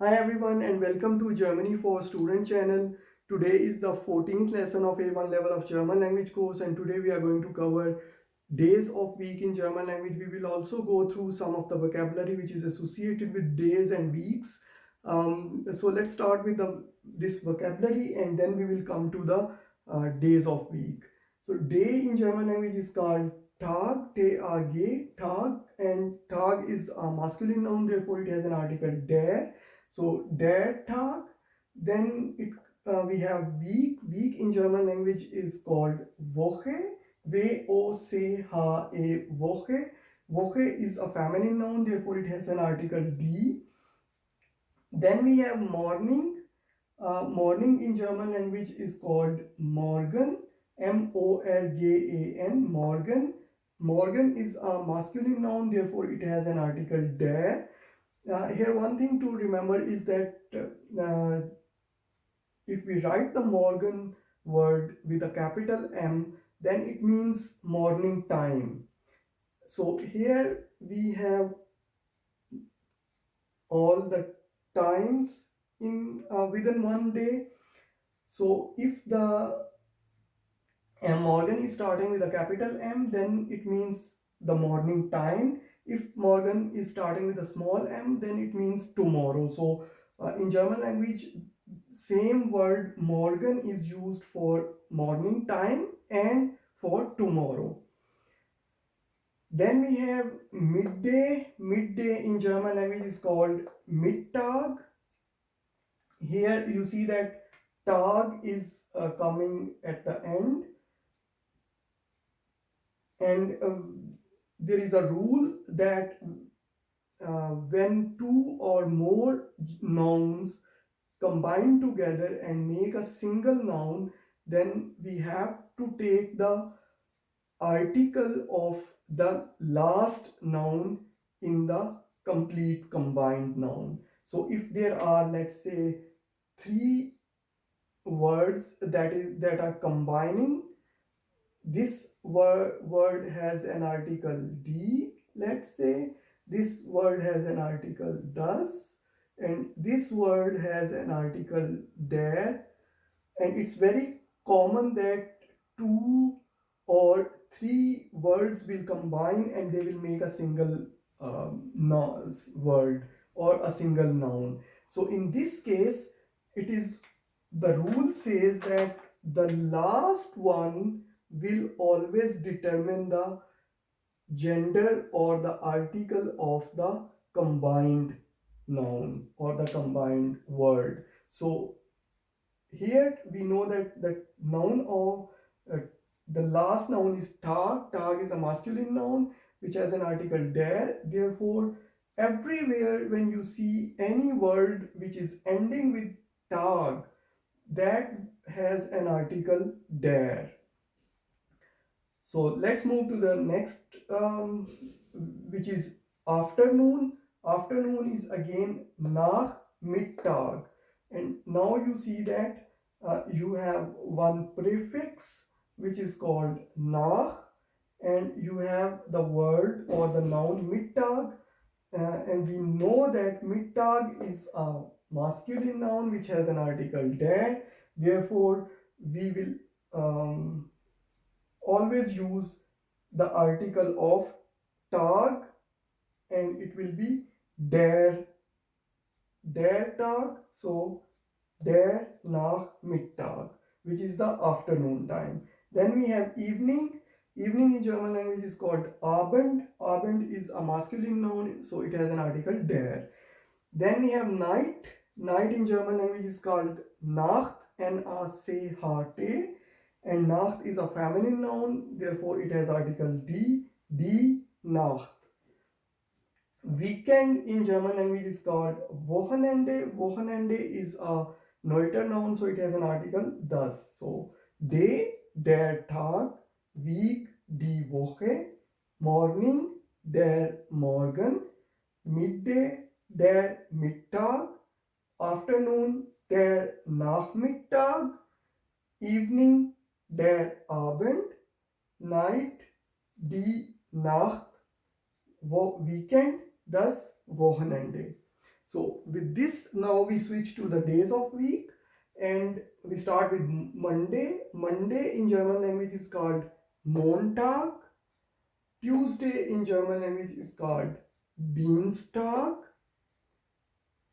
Hi everyone and welcome to Germany for Student channel. Today is the 14th lesson of A1 level of German language course, and today we are going to cover days of week in German language. We will also go through some of the vocabulary which is associated with days and weeks. So let's start with this vocabulary and then we will come to the days of week. So day in German language is called Tag, T-A-G, Tag, and Tag is a masculine noun, therefore it has an article der. So der Tag. Then we have week. Week in German language is called Woche. Woche. Woche. Woche is a feminine noun, therefore it has an article die. Then we have morning. Morning in German language is called Morgen. Morgan. Morgan. Morgan is a masculine noun, therefore it has an article der. Here one thing to remember is that if we write the Morgan word with a capital M, then it means morning time. So here we have all the times in within one day. So if the Morgan is starting with a capital M, then it means the morning time. If Morgan is starting with a small m, then it means tomorrow. So in German language, same word morgen is used for morning time and for tomorrow. Then we have midday. Midday in German language is called Mittag. Here you see that Tag is coming at the end, and there is a rule that when two or more nouns combine together and make a single noun, then we have to take the article of the last noun in the complete combined noun. So if there are, let's say, three words that are combining, this word has an article d, let's say, this word has an article thus, and this word has an article there, and it's very common that two or three words will combine and they will make a single word or a single noun. So in this case, it is the rule says that the last one will always determine the gender or the article of the combined noun or the combined word. So here we know that the noun of the last noun is Tag. Tag is a masculine noun which has an article der. Therefore, everywhere when you see any word which is ending with Tag, that has an article der. So let's move to the next, which is afternoon. Afternoon is again Nachmittag. And now you see that you have one prefix which is called nach, and you have the word or the noun Mittag. And we know that Mittag is a masculine noun which has an article der. Therefore, we will always use the article of Tag, and it will be der Tag. So der Nachmittag, which is the afternoon time. Then we have evening. Evening in German language is called Abend. Abend is a masculine noun, so it has an article der. Then we have night. Night in German language is called Nacht, N-A-C-H-T, and Nacht is a feminine noun, therefore it has article die Nacht. Weekend in German language is called Wochenende. Wochenende is a neuter noun, so it has an article das. So day, der Tag, week, die Woche, morning, der Morgen, midday, der Mittag, afternoon, der Nachmittag, evening, der Abend, night, die Nacht, weekend, das Wochenende. So with this, now we switch to the days of week, and we start with Monday. Monday in German language is called Montag. Tuesday in German language is called Dienstag.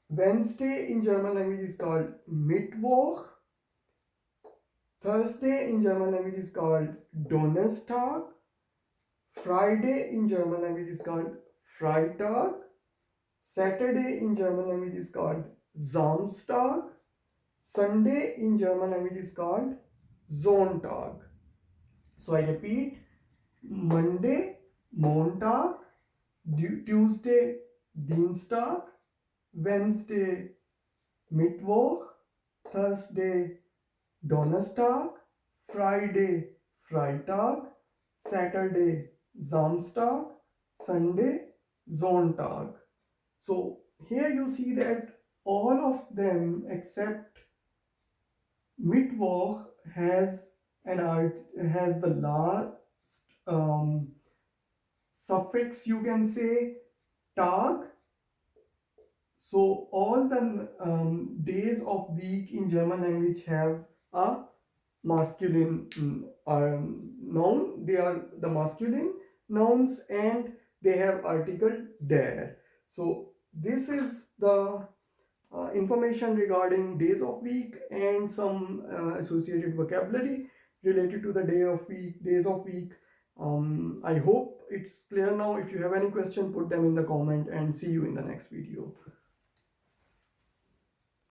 Wednesday in German language is called Mittwoch. Thursday in German language is called Donnerstag. Friday in German language is called Freitag. Saturday in German language is called Samstag. Sunday in German language is called Sonntag. So I repeat: Monday, Montag; Tuesday, Dienstag; Wednesday, Mittwoch; Thursday, Donnerstag; Friday, Freitag; Saturday, Samstag; Sunday, Sonntag. So here you see that all of them except Mittwoch has an art, has the last suffix, you can say, tag. So all the days of week in German language have a masculine noun. They are the masculine nouns, and they have article there. So this is the information regarding days of week and some associated vocabulary related to the days of week. I hope it's clear now. If you have any question, put them in the comment, and see you in the next video.